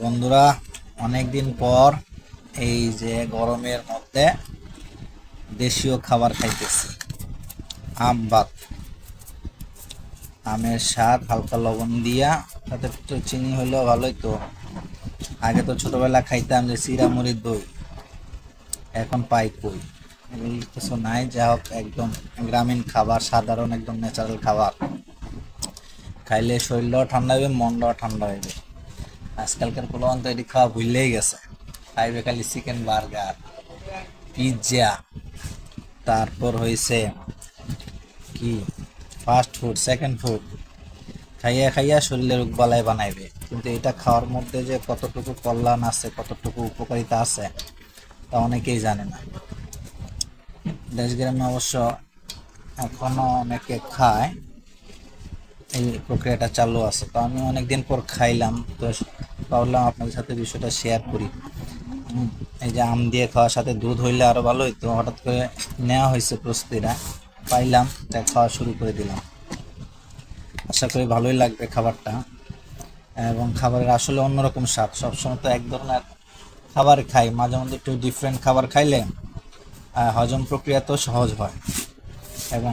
বন্ধুরা, অনেক দিন পর এই যে গরমের মধ্যে দেশীয় খাবার খাইতেছি। আম ভাত, আমের স্বাদ হালকা লবণ দিয়া, তাতে একটু চিনি হইলেও ভালোই তো। আগে তো ছোটবেলা খাইতাম যে চিরা মুড়ির দই, এখন পাই কই? এগুলি কিছু নাই। যা হোক, একদম গ্রামীণ খাবার, সাধারণ একদম ন্যাচারাল খাবার খাইলে শরীরটাও ঠান্ডা হবে, মনটাও ঠান্ডা হবে। আজকালকার পোলাপান তো এটি খাওয়া ভুললেই গেছে, খাইবে খালি চিকেন বার্গার, পিৎজা, তারপর হয়েছে কি ফাস্ট ফুড, সেকেন্ড ফুড, খাইয়া খাইয়া শরীরের রোগবালাই বানাইবে। কিন্তু এটা খাওয়ার মধ্যে যে কতটুকু কল্যাণ আছে, কতটুকু উপকারিতা আছে, তা অনেকেই জানে না। দেশ গ্রামে অবশ্য এখনো অনেকে খায়, এই প্রক্রিয়াটা চালু আছে। তো আমি অনেকদিন পর খাইলাম, তো ভাবলাম আপনাদের সাথে বিষয়টা শেয়ার করি। এই যে আম দিয়ে খাওয়ার সাথে দুধ হইলে আরো ভালো হইতো। হঠাৎ করে নেওয়া হয়েছে প্রস্তুতিটা, পাইলাম, তাই খাওয়া শুরু করে দিলাম। আশা করি ভালোই লাগবে খাবারটা। এবং খাবারের আসলে অন্যরকম স্বাদ। সবসময় তো এক ধরনের খাবার খাই, মাঝে মধ্যে একটু ডিফারেন্ট খাবার খাইলে হজম প্রক্রিয়াতেও সহজ হয়, এবং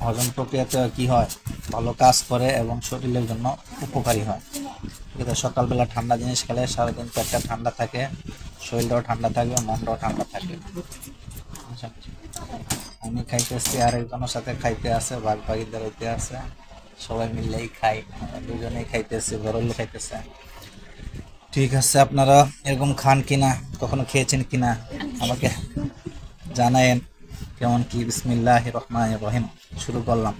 হজম প্রক্রিয়াতে কি হয়, ভালো কাজ করে এবং শরীরের জন্য উপকারী হয়। কিন্তু সকালবেলা ঠান্ডা জিনিস খেলে সারাদিন পেটটা ঠান্ডা থাকে, শরীরটাও ঠান্ডা থাকবে, মনটাও ঠান্ডা থাকবে। আচ্ছা, আমি খাইতেছি, আরেকজনের সাথে খাইতে আছে, ভাগ ভাগিদার হইতে আছে, সবাই মিললেই খাই। দুজনেই খাইতেছি, ঘরলে খাইতেছে। ঠিক আছে, আপনারা এরকম খান কিনা, কখনো খেয়েছেন কিনা আমাকে জানায়েন। কেমন কি? বিসমিল্লাহির রহমানির রহিম, শুরু করলাম।